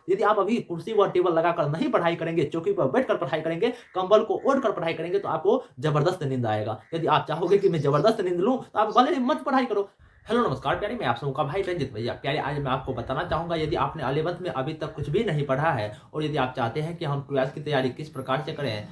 यदि आप अभी कुर्सी व टेबल लगाकर नहीं पढ़ाई करेंगे, चौकी पर बैठकर पढ़ाई करेंगे, कंबल को ओढ़ कर पढ़ाई करेंगे तो आपको जबरदस्त नींद आएगा। यदि आप चाहोगे कि मैं जबरदस्त नींद लूँ तो आप भले ही मत पढ़ाई करो। हेलो नमस्कार प्यारे, मैं आप सबों का भाई रंजित भैया। प्यारे, आज मैं आपको बताना चाहूँगा, यदि आपने 11th में अभी तक कुछ भी नहीं पढ़ा है और यदि आप चाहते हैं कि हम 12th की तैयारी किस प्रकार से करें,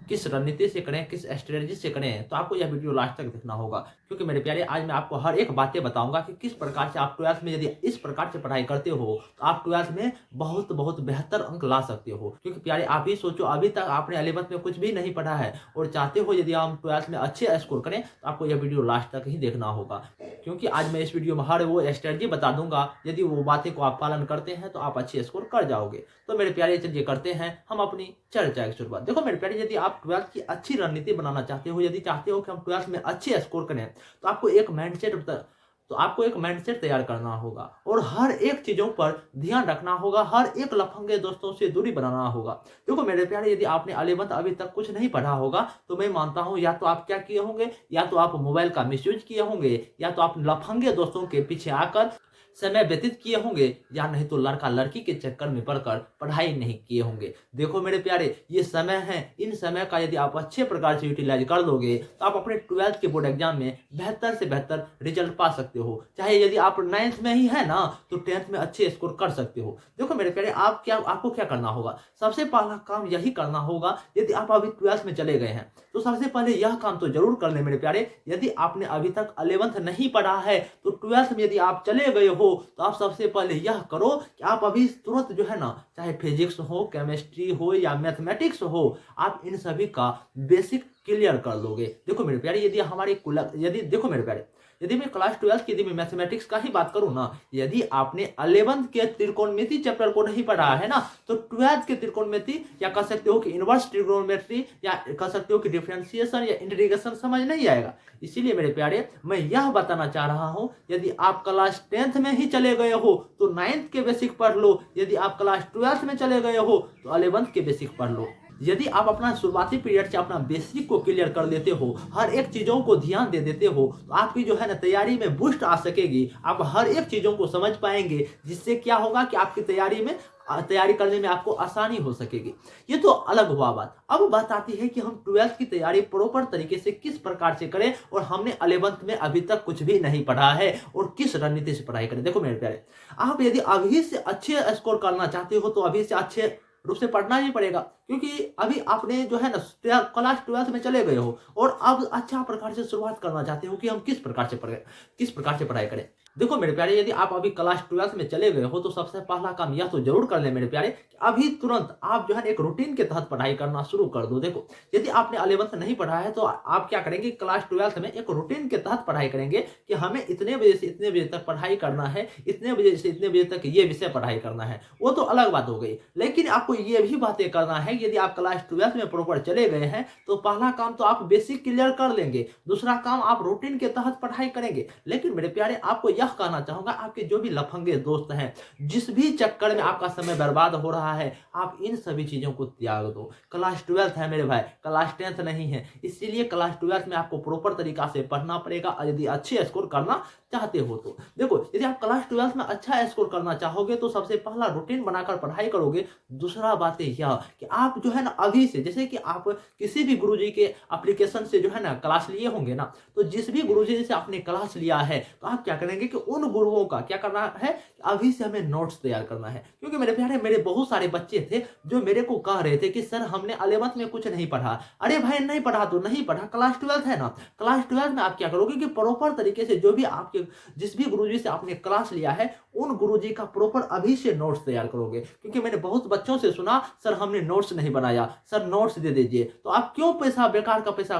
किस रणनीति से करें, किस स्ट्रेटजी से करें, तो आपको यह वीडियो लास्ट तक देखना होगा। क्योंकि मेरे प्यारे, आज मैं आपको हर एक बातें बताऊंगा कि किस प्रकार से आप 12th में यदि इस प्रकार से पढ़ाई करते हो तो आप 12th में बहुत बहुत बेहतर अंक ला सकते हो। क्योंकि प्यारे, आप ही सोचो, अभी तक आपने 11th में कुछ भी नहीं पढ़ा है और चाहते हो यदि हम 12th में अच्छे स्कोर करें तो आपको यह वीडियो लास्ट तक ही देखना होगा। क्योंकि आज मैं इस वीडियो में हर वो स्ट्रेटजी बता दूंगा, यदि वो बातें को आप पालन करते हैं तो आप अच्छे स्कोर कर जाओगे। तो मेरे प्यारे, चलिए करते हैं हम अपनी चर्चा की शुरुआत। देखो मेरे प्यारे, यदि आप 12th की अच्छी रणनीति बनाना चाहते हो, यदि चाहते हो कि हम 12th में अच्छे स्कोर करें, तो आपको एक माइंडसेट तैयार करना होगा और हर एक चीजों पर ध्यान रखना होगा, हर एक लफंगे दोस्तों से दूरी बनाना होगा। देखो मेरे प्यारे, यदि आपने 11th अभी तक कुछ नहीं पढ़ा होगा तो मैं मानता हूं या तो आप क्या किए होंगे, या तो आप मोबाइल का मिसयूज किए होंगे, या तो आप लफंगे दोस्तों के पीछे आकर समय व्यतीत किए होंगे, या नहीं तो लड़का लड़की के चक्कर में पड़कर पढ़ाई नहीं किए होंगे। देखो मेरे प्यारे, ये समय है, इन समय का यदि आप अच्छे प्रकार से यूटिलाइज कर लोगे तो आप अपने 12th के बोर्ड एग्जाम में बेहतर से बेहतर रिजल्ट पा सकते हो। चाहे यदि आप 9th में ही है ना तो 10th में अच्छे स्कोर कर सकते हो। देखो मेरे प्यारे, आपको क्या करना होगा, सबसे पहला काम यही करना होगा। यदि आप अभी 12th में चले गए हैं तो सबसे पहले यह काम तो जरूर कर ले मेरे प्यारे, यदि आपने अभी तक 11th नहीं पढ़ा है तो 12th में यदि आप चले गए हो तो आप सबसे पहले यह करो कि आप अभी तुरंत जो है ना, चाहे फिजिक्स हो, केमिस्ट्री हो या मैथमेटिक्स हो, आप इन सभी का बेसिक क्लियर कर लोगे। देखो मेरे प्यारे, देखो मेरे प्यारे, यदि मैं क्लास 12th की यदि मैं मैथमेटिक्स का ही बात करूं ना, यदि आपने 11th के त्रिकोणमिति चैप्टर को नहीं पढ़ा है ना तो 12th के त्रिकोणमिति, या कह सकते हो कि इनवर्स ट्रिग्नोमेट्री, या कह सकते हो कि डिफरेंशिएशन या इंटीग्रेशन समझ नहीं आएगा। इसीलिए मेरे प्यारे, मैं यह बताना चाह रहा हूं, यदि आप क्लास 10th में ही चले गए हो तो 9th के बेसिक पढ़ लो, यदि आप क्लास 12th में चले गए हो तो 11th के बेसिक पढ़ लो। यदि आप अपना शुरुआती पीरियड से अपना बेसिक को क्लियर कर लेते हो, हर एक चीजों को ध्यान दे देते हो, तो आपकी जो है ना तैयारी में बूस्ट आ सकेगी। आप हर एक चीजों को समझ पाएंगे, जिससे क्या होगा कि आपकी तैयारी करने में आपको आसानी हो सकेगी। ये तो अलग हुआ बात। अब बात आती है कि हम 12th की तैयारी प्रॉपर तरीके से किस प्रकार से करें, और हमने 11th में अभी तक कुछ भी नहीं पढ़ा है और किस रणनीति से पढ़ाई करें। देखो मेरे प्यारे, आप यदि अभी से अच्छे स्कोर करना चाहते हो तो अभी से अच्छे रूप से पढ़ना ही पड़ेगा। क्योंकि अभी आपने जो है ना क्लास 12th में चले गए हो और अब अच्छा प्रकार से शुरुआत करना चाहते हो कि हम किस प्रकार से पढ़ाई करें। देखो मेरे प्यारे, यदि आप अभी क्लास 12th में चले गए हो तो सबसे पहला काम यह तो जरूर कर ले मेरे प्यारे कि अभी तुरंत आप जो है एक रूटीन के तहत पढ़ाई करना शुरू कर दो। देखो, यदि आपने 11th नहीं पढ़ा है तो आप क्या करेंगे, क्लास 12th में एक रूटीन के तहत पढ़ाई करेंगे कि हमें इतने बजे से इतने बजे तक पढ़ाई करना है, इतने बजे से इतने बजे तक ये विषय पढ़ाई करना है। वो तो अलग बात हो गई, लेकिन आपको ये भी बातें करना है, यदि आप क्लास 12th में प्रॉपर चले गए हैं तो पहला काम तो आप बेसिक क्लियर कर लेंगे, दूसरा काम आप रूटीन के तहत पढ़ाई करेंगे। लेकिन मेरे प्यारे, आपको यह कहना चाहूंगा, आपके जो भी लफंगे दोस्त हैं, जिस भी चक्कर में आपका समय बर्बाद हो रहा है, आप इन सभी चीजों को त्याग दो। क्लास 12th है मेरे भाई, क्लास 10th नहीं है। इसीलिए क्लास 12th में आपको प्रॉपर तरीका से पढ़ना पड़ेगा यदि अच्छे स्कोर करना चाहते हो तो। देखो, यदि आप क्लास 12th में अच्छा स्कोर करना चाहोगे तो सबसे पहला रूटीन बनाकर पढ़ाई करोगे। दूसरा बात यह कि आप जो है ना अभी से, जैसे कि आप किसी भी गुरुजी के एप्लीकेशन से जो है ना क्लास लिए होंगे ना, तो जिस भी गुरुजी से आपने क्लास लिया है तो आप क्या करेंगे कि उन गुरुओं का क्या करना है, अभी से हमें नोट्स तैयार करना है। क्योंकि मेरे प्यारे, मेरे बहुत सारे बच्चे थे जो मेरे को कह रहे थे कि सर हमने 11th में कुछ नहीं पढ़ा। अरे भाई, नहीं पढ़ा तो नहीं पढ़ा, क्लास 12th है ना, क्लास 12th में आप क्या करोगे कि प्रॉपर तरीके से जो भी आपके जिस भी गुरुजी से आपने क्लास लिया है उन गुरुजी का प्रॉपर अभी से नोट्स तैयार करोगे। क्योंकि मैंने बहुत बच्चों से सुना, सर हमने नोट्स नहीं बनाया, सर नोट्स दे दीजिए। तो आप क्यों पैसा, बेकार का पैसा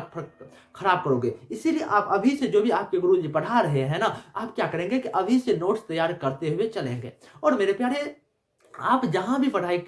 खराब करोगे? इसीलिए आप अभी से जो भी आपके गुरुजी पढ़ा रहे हैं ना, आप क्या करेंगे कि अभी से नोट्स तैयार करते हुए चलेंगे। और मेरे प्यारे, आप जहां भी पढ़ाई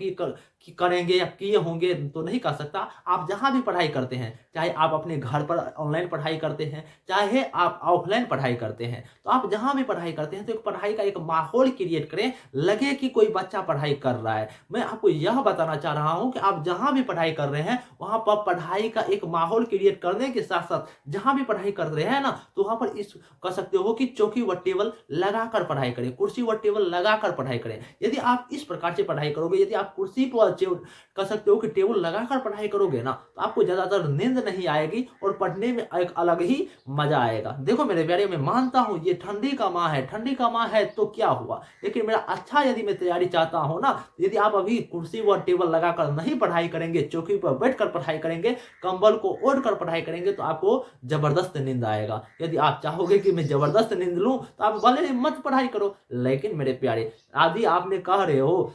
करेंगे या किए होंगे तो नहीं कह सकता। आप जहाँ भी पढ़ाई करते हैं, चाहे आप अपने घर पर ऑनलाइन पढ़ाई करते हैं, चाहे आप ऑफलाइन पढ़ाई करते हैं, तो आप जहाँ भी पढ़ाई करते हैं तो एक पढ़ाई का एक माहौल क्रिएट करें, लगे कि कोई बच्चा पढ़ाई कर रहा है। मैं आपको यह बताना चाह रहा हूँ कि आप जहाँ भी पढ़ाई कर रहे हैं, वहाँ पर पढ़ाई का एक माहौल क्रिएट करने के साथ-साथ जहाँ भी पढ़ाई कर रहे हैं ना, तो वहाँ पर इस कह सकते हो कि चौकी व टेबल लगाकर पढ़ाई करें, कुर्सी व टेबल लगाकर पढ़ाई करें। यदि आप इस प्रकार से पढ़ाई करोगे, यदि आप कुर्सी पर कह सकते हो कि टेबल लगाकर पढ़ाई करोगे ना, तो आपको ज़्यादातर नींद नहीं आएगी और पढ़ने में एक अलग ही मज़ा आएगा। देखो मेरे प्यारे, मैं मानता हूँ ये ठंडी का माह है, ठंडी का माह है तो क्या हुआ, लेकिन मेरा अच्छा यदि मैं तैयारी चाहता हूँ ना, यदि आप अभी कुर्सी व टेबल लगाकर नहीं पढ़ाई करेंगे, चौकी पर बैठकर पढ़ाई करेंगे, कंबल को ओढ़ कर पढ़ाई करेंगे, तो आपको ज़बरदस्त नींद आएगा। यदि आप चाहोगे कि मैं ज़बरदस्त नींद लूँ, तो आप भले ही मत पढ़ाई करो। लेकिन मेरे प्यारे, यदि आपने कह रहे हो,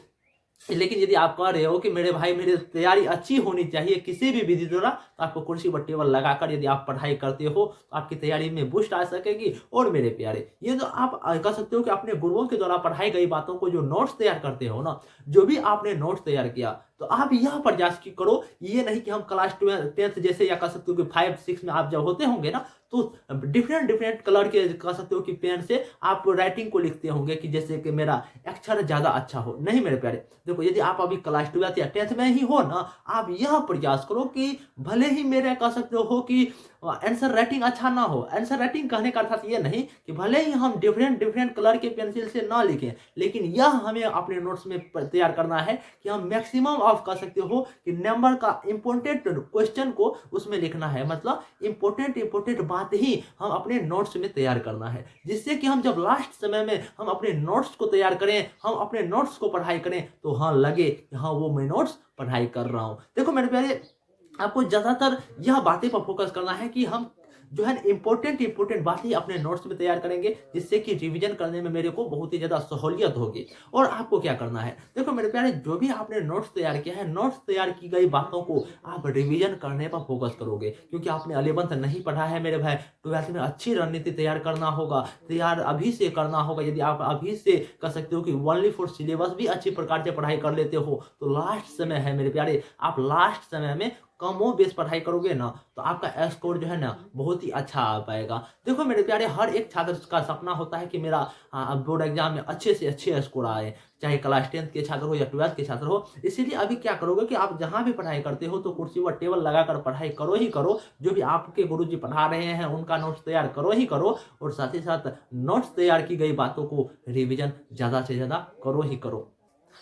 लेकिन यदि आप कह रहे हो कि मेरे भाई मेरी तैयारी अच्छी होनी चाहिए किसी भी विधि द्वारा, तो आपको कुर्सी व टेबल लगाकर यदि आप पढ़ाई करते हो तो आपकी तैयारी में बूस्ट आ सकेगी। और मेरे प्यारे, ये जो आप कह सकते हो कि अपने गुरुओं के द्वारा पढ़ाई गई बातों को जो नोट्स तैयार करते हो ना, जो भी आपने नोट्स तैयार किया, तो आप यह प्रयास की करो, ये नहीं कि हम क्लास 10th जैसे या कह सकते हो कि 5-6 में आप जब होते होंगे ना, तो डिफरेंट डिफरेंट कलर के कह सकते हो कि पेन से आप राइटिंग को लिखते होंगे कि जैसे कि मेरा अक्षर ज़्यादा अच्छा हो। नहीं मेरे प्यारे, देखो यदि आप अभी क्लास 12th या 10th में ही हो ना, आप यह प्रयास करो कि भले ही मेरे कह सकते हो कि आंसर राइटिंग अच्छा ना हो। आंसर राइटिंग कहने का अर्थात ये नहीं कि भले ही हम डिफरेंट डिफरेंट कलर के पेंसिल से ना लिखें, लेकिन यह हमें अपने नोट्स में तैयार करना है कि हम मैक्सिमम ऑफ कह सकते हो कि नंबर का इंपॉर्टेंट क्वेश्चन को उसमें लिखना है। मतलब इंपॉर्टेंट बात ही हम अपने नोट्स में तैयार करना है, जिससे कि हम जब लास्ट समय में हम अपने नोट्स को तैयार करें, हम अपने नोट्स को पढ़ाई करें, तो हाँ लगे कि हाँ वो मैं नोट्स पढ़ाई कर रहा हूँ। देखो मेरे प्यारे, आपको ज़्यादातर यह बातें पर फोकस करना है कि हम जो है इंपॉर्टेंट बात ही अपने नोट्स में तैयार करेंगे, जिससे कि रिवीजन करने में मेरे को बहुत ही ज़्यादा सहूलियत होगी। और आपको क्या करना है, देखो मेरे प्यारे, जो भी आपने नोट्स तैयार किया है, नोट्स तैयार की गई बातों को आप रिवीजन करने पर फोकस करोगे, क्योंकि आपने 11th नहीं पढ़ा है मेरे भाई, 12th में अच्छी रणनीति तैयार करना होगा, तैयार अभी से करना होगा। यदि आप अभी से कह सकते हो कि ओनली फॉर सिलेबस भी अच्छी प्रकार से पढ़ाई कर लेते हो, तो लास्ट समय है मेरे प्यारे, आप लास्ट समय में कमो बेस पढ़ाई करोगे ना, तो आपका स्कोर जो है ना बहुत ही अच्छा आ पाएगा। देखो मेरे प्यारे, हर एक छात्र का सपना होता है कि मेरा बोर्ड एग्जाम में अच्छे से अच्छे स्कोर आए, चाहे क्लास 10th के छात्र हो या 12th के छात्र हो। इसीलिए अभी क्या करोगे कि आप जहाँ भी पढ़ाई करते हो, तो कुर्सी व टेबल लगाकर पढ़ाई करो ही करो। जो भी आपके गुरुजी पढ़ा रहे हैं उनका नोट्स तैयार करो ही करो, और साथ ही साथ नोट्स तैयार की गई बातों को रिविजन ज़्यादा से ज़्यादा करो ही करो।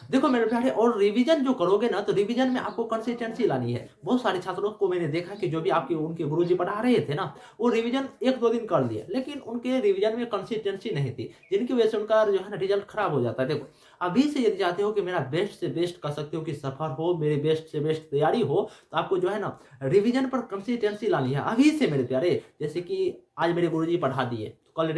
देखो मेरे प्यारे, और रिवीजन जो करोगे ना, तो रिवीजन में आपको कंसिस्टेंसी लानी है। बहुत सारे छात्रों को मैंने देखा कि जो भी आपके उनके गुरुजी पढ़ा रहे थे ना, वो रिवीजन 1-2 दिन कर लिए, लेकिन उनके रिवीजन में कंसिस्टेंसी नहीं थी, जिनकी वजह से उनका जो है ना रिजल्ट खराब हो जाता है। देखो अभी से यदि चाहते हो कि मेरा बेस्ट से बेस्ट कह सकते हो कि सफर हो, मेरी बेस्ट से बेस्ट तैयारी हो, तो आपको जो है ना रिवीजन पर कंसिस्टेंसी लानी है अभी से मेरे प्यारे। जैसे कि आज मेरे गुरुजी पढ़ा दिए, तो कल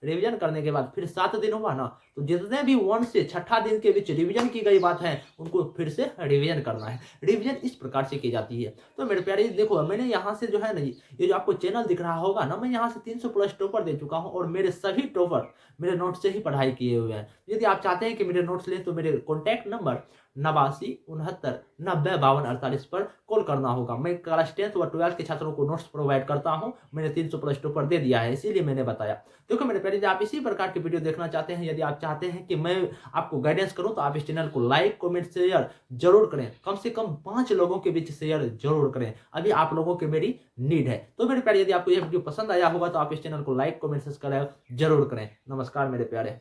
रिवीजन करने के बाद फिर 7 दिन हुआ ना, तो जितने भी 1 से छठा दिन के बीच रिवीजन की गई बात है, उनको फिर से रिवीजन करना है। रिवीजन इस प्रकार से की जाती है। तो मेरे प्यारे देखो, मैंने यहाँ से जो है ना, ये जो आपको चैनल दिख रहा होगा ना, मैं यहाँ से 300 प्लस टॉपर दे चुका हूँ, और मेरे सभी टॉपर मेरे नोट्स से ही पढ़ाई किए हुए हैं। यदि आप चाहते हैं कि मेरे नोट्स लें, तो मेरे कॉन्टैक्ट नंबर 8969905248 पर कॉल करना होगा। मैं क्लास 10th व 12th के छात्रों को नोट्स प्रोवाइड करता हूं। मैंने 300 प्लस टॉपर दे दिया है, इसीलिए मैंने बताया। देखो मेरे प्यारे, यदि आप इसी प्रकार की वीडियो देखना चाहते हैं, यदि आप चाहते हैं कि मैं आपको गाइडेंस करूं, तो आप इस चैनल को लाइक कमेंट शेयर जरूर करें। कम से कम 5 लोगों के बीच शेयर जरूर करें, अभी आप लोगों की मेरी नीड है। तो मेरे प्यारे, यदि आपको यह वीडियो पसंद आया होगा, तो आप इस चैनल को लाइक कमेंट सब्सक्राइब जरूर करें। नमस्कार मेरे प्यारे।